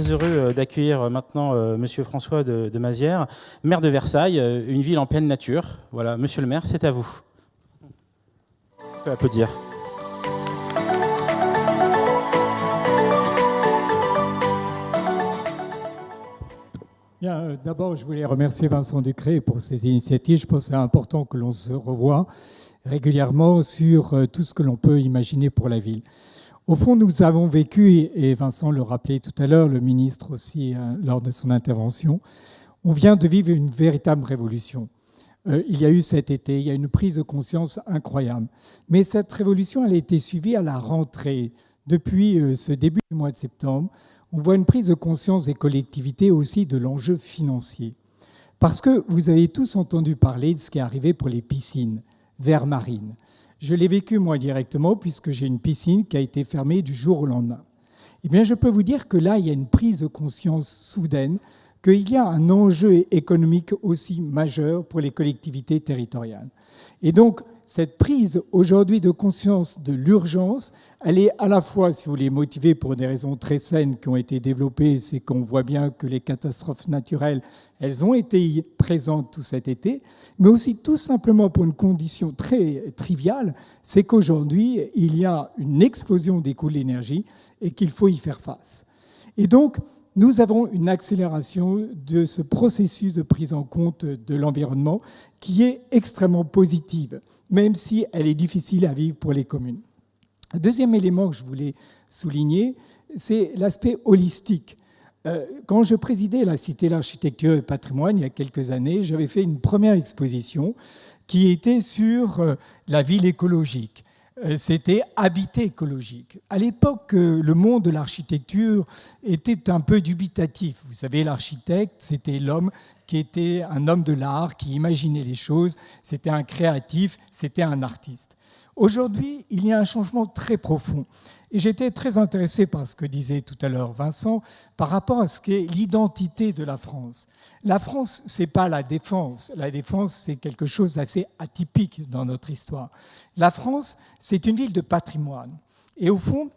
très heureux d'accueillir maintenant Monsieur François de Mazières, maire de Versailles, une ville en pleine nature. Voilà, Monsieur le maire, c'est à vous. On peut applaudir. Bien, d'abord, je voulais remercier Vincent Ducré pour ses initiatives. Je pense que c'est important que l'on se revoie régulièrement sur tout ce que l'on peut imaginer pour la ville. Au fond, nous avons vécu, et Vincent le rappelait tout à l'heure, le ministre aussi lors de son intervention, on vient de vivre une véritable révolution. Il y a eu cet été, il y a une prise de conscience incroyable. Mais cette révolution, elle a été suivie à la rentrée. Depuis ce début du mois de septembre, on voit une prise de conscience des collectivités aussi de l'enjeu financier. Parce que vous avez tous entendu parler de ce qui est arrivé pour les piscines verts-marines. Je l'ai vécu moi directement puisque j'ai une piscine qui a été fermée du jour au lendemain. Eh bien, je peux vous dire que là, il y a une prise de conscience soudaine qu'il y a un enjeu économique aussi majeur pour les collectivités territoriales. Et donc, cette prise aujourd'hui de conscience de l'urgence, elle est à la fois, si vous voulez, motivée pour des raisons très saines qui ont été développées, c'est qu'on voit bien que les catastrophes naturelles, elles ont été présentes tout cet été, mais aussi tout simplement pour une condition très triviale, c'est qu'aujourd'hui, il y a une explosion des coûts de l'énergie et qu'il faut y faire face. Et donc, nous avons une accélération de ce processus de prise en compte de l'environnement qui est extrêmement positive, même si elle est difficile à vivre pour les communes. Le deuxième élément que je voulais souligner, c'est l'aspect holistique. Quand je présidais la Cité de l'Architecture et du Patrimoine, il y a quelques années, j'avais fait une première exposition qui était sur la ville écologique. C'était Habiter écologique. À l'époque, le monde de l'architecture était un peu dubitatif. Vous savez, l'architecte, c'était l'homme qui était un homme de l'art, qui imaginait les choses, c'était un créatif, c'était un artiste. Aujourd'hui, il y a un changement très profond. Et j'étais très intéressé par ce que disait tout à l'heure Vincent par rapport à ce qu'est l'identité de la France. La France, ce n'est pas la défense. La défense, c'est quelque chose d'assez atypique dans notre histoire. La France, c'est une ville de patrimoine. Et au fond,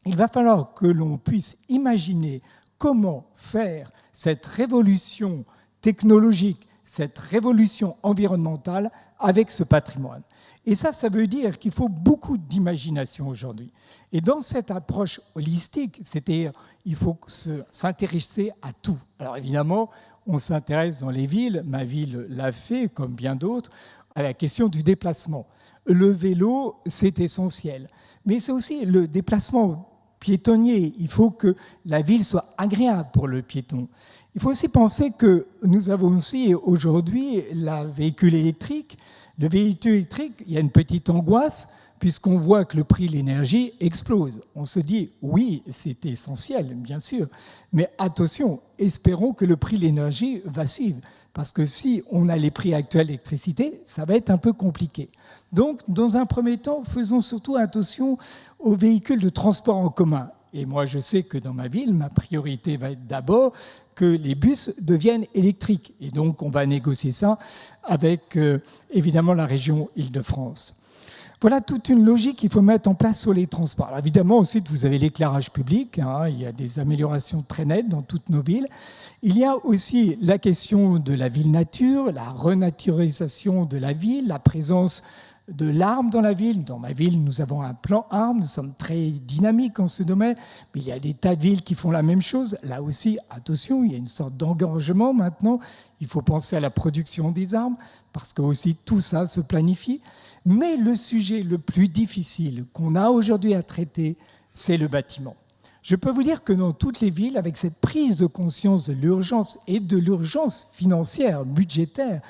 il va falloir que l'on puisse imaginer comment faire cette révolution technologique, cette révolution environnementale avec ce patrimoine. Et ça veut dire qu'il faut beaucoup d'imagination aujourd'hui. Et dans cette approche holistique, c'est-à-dire il faut s'intéresser à tout. Alors évidemment, on s'intéresse dans les villes, ma ville l'a fait, comme bien d'autres, à la question du déplacement. Le vélo, c'est essentiel. Mais c'est aussi le déplacement piétonnier. Il faut que la ville soit agréable pour le piéton. Il faut aussi penser que nous avons aussi aujourd'hui le véhicule électrique. Le véhicule électrique, il y a une petite angoisse puisqu'on voit que le prix de l'énergie explose. On se dit, oui, c'est essentiel, bien sûr, mais attention, espérons que le prix de l'énergie va suivre, parce que si on a les prix actuels d'électricité, ça va être un peu compliqué. Donc, dans un premier temps, faisons surtout attention aux véhicules de transport en commun. Et moi, je sais que dans ma ville, ma priorité va être d'abord que les bus deviennent électriques. Et donc, on va négocier ça avec, évidemment, la région Île-de-France. Voilà toute une logique qu'il faut mettre en place sur les transports. Alors, évidemment, ensuite, vous avez l'éclairage public. Il y a des améliorations très nettes dans toutes nos villes. Il y a aussi la question de la ville-nature, la renaturisation de la ville, la présence de l'arbre dans la ville. Dans ma ville, nous avons un plan arbre, nous sommes très dynamiques en ce domaine, mais il y a des tas de villes qui font la même chose. Là aussi, attention, il y a une sorte d'engorgement maintenant. Il faut penser à la production des arbres, parce que aussi tout ça se planifie. Mais le sujet le plus difficile qu'on a aujourd'hui à traiter, c'est le bâtiment. Je peux vous dire que dans toutes les villes, avec cette prise de conscience de l'urgence et de l'urgence financière, budgétaire,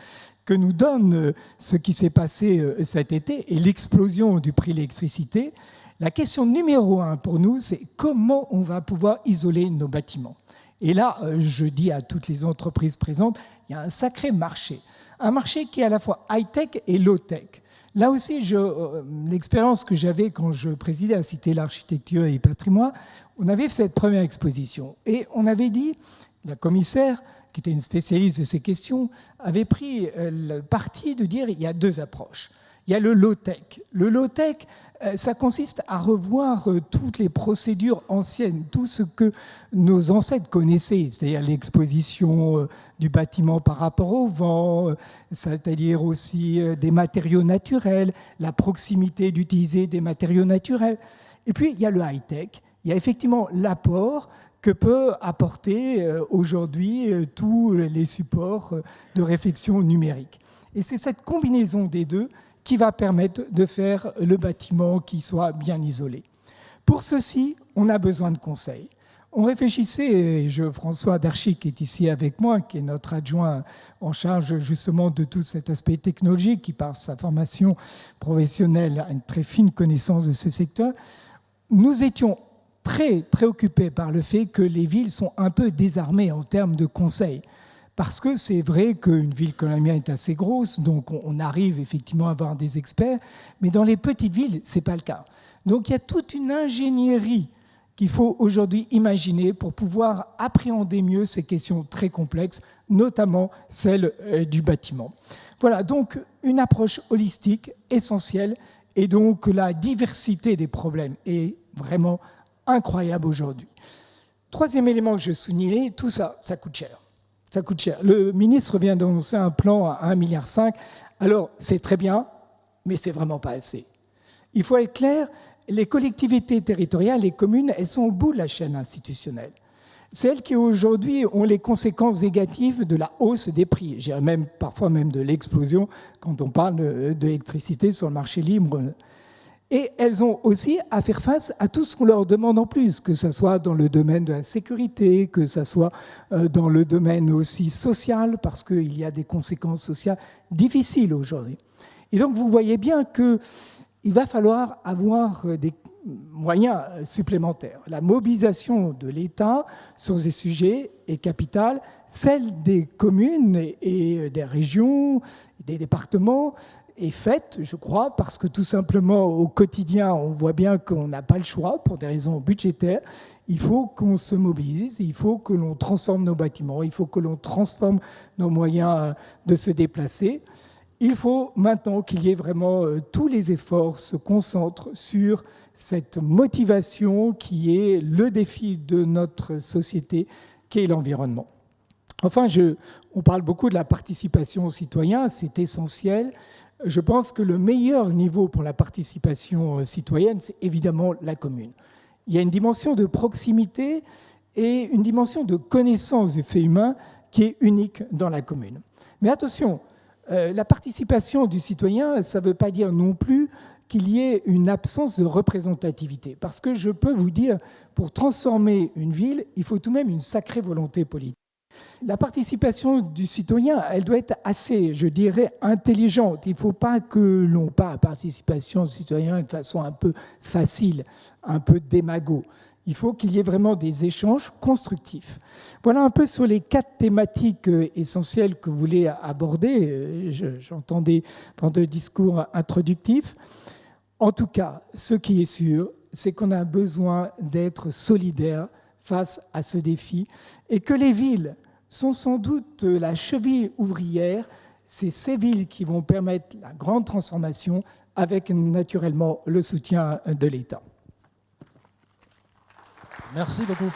que nous donne ce qui s'est passé cet été et l'explosion du prix de l'électricité, la question numéro 1 pour nous, c'est comment on va pouvoir isoler nos bâtiments. Et là, je dis à toutes les entreprises présentes, il y a un sacré marché. Un marché qui est à la fois high-tech et low-tech. Là aussi, l'expérience que j'avais quand je présidais la Cité de l'Architecture et du Patrimoine, on avait fait cette première exposition. Et on avait dit, la commissaire, qui était une spécialiste de ces questions, avait pris le parti de dire qu'il y a deux approches. Il y a le low-tech. Le low-tech, ça consiste à revoir toutes les procédures anciennes, tout ce que nos ancêtres connaissaient, c'est-à-dire l'exposition du bâtiment par rapport au vent, c'est-à-dire aussi des matériaux naturels, la proximité d'utiliser des matériaux naturels. Et puis, il y a le high-tech. Il y a effectivement l'apport que peut apporter aujourd'hui tous les supports de réflexion numérique. Et c'est cette combinaison des deux qui va permettre de faire le bâtiment qui soit bien isolé. Pour ceci, on a besoin de conseils. On réfléchissait, et François Darchy, qui est ici avec moi, qui est notre adjoint en charge justement de tout cet aspect technologique, qui par sa formation professionnelle a une très fine connaissance de ce secteur, nous étions très préoccupés par le fait que les villes sont un peu désarmées en termes de conseils. Parce que c'est vrai qu'une ville comme la mienne est assez grosse, donc on arrive effectivement à avoir des experts, mais dans les petites villes, ce n'est pas le cas. Donc il y a toute une ingénierie qu'il faut aujourd'hui imaginer pour pouvoir appréhender mieux ces questions très complexes, notamment celle du bâtiment. Voilà, donc une approche holistique essentielle, et donc la diversité des problèmes est vraiment incroyable aujourd'hui. Troisième élément que je soulignais, tout ça, ça coûte cher. Ça coûte cher. Le ministre vient d'annoncer un plan à 1,5 milliard. Alors, c'est très bien, mais c'est vraiment pas assez. Il faut être clair, les collectivités territoriales, les communes, elles sont au bout de la chaîne institutionnelle. Celles qui aujourd'hui ont les conséquences négatives de la hausse des prix, je dirais même parfois même de l'explosion quand on parle de l'électricité sur le marché libre. Et elles ont aussi à faire face à tout ce qu'on leur demande en plus, que ce soit dans le domaine de la sécurité, que ce soit dans le domaine aussi social, parce qu'il y a des conséquences sociales difficiles aujourd'hui. Et donc vous voyez bien qu'il va falloir avoir des moyens supplémentaires. La mobilisation de l'État sur ces sujets est capitale, celle des communes et des régions, des départements, est faite, je crois, parce que tout simplement, au quotidien, on voit bien qu'on n'a pas le choix pour des raisons budgétaires. Il faut qu'on se mobilise, il faut que l'on transforme nos bâtiments, il faut que l'on transforme nos moyens de se déplacer. Il faut maintenant qu'il y ait vraiment tous les efforts se concentrent sur cette motivation qui est le défi de notre société, qui est l'environnement. Enfin, on parle beaucoup de la participation aux citoyens, c'est essentiel. Je pense que le meilleur niveau pour la participation citoyenne, c'est évidemment la commune. Il y a une dimension de proximité et une dimension de connaissance du fait humain qui est unique dans la commune. Mais attention, la participation du citoyen, ça ne veut pas dire non plus qu'il y ait une absence de représentativité. Parce que je peux vous dire, pour transformer une ville, il faut tout de même une sacrée volonté politique. La participation du citoyen, elle doit être assez, je dirais, intelligente. Il ne faut pas que l'on parle de participation du citoyen de façon un peu facile, un peu démago. Il faut qu'il y ait vraiment des échanges constructifs. Voilà un peu sur les 4 thématiques essentielles que vous voulez aborder. J'entendais pendant le discours introductif. En tout cas, ce qui est sûr, c'est qu'on a besoin d'être solidaires face à ce défi et que les villes sont sans doute la cheville ouvrière. C'est ces villes qui vont permettre la grande transformation avec naturellement le soutien de l'État. Merci beaucoup.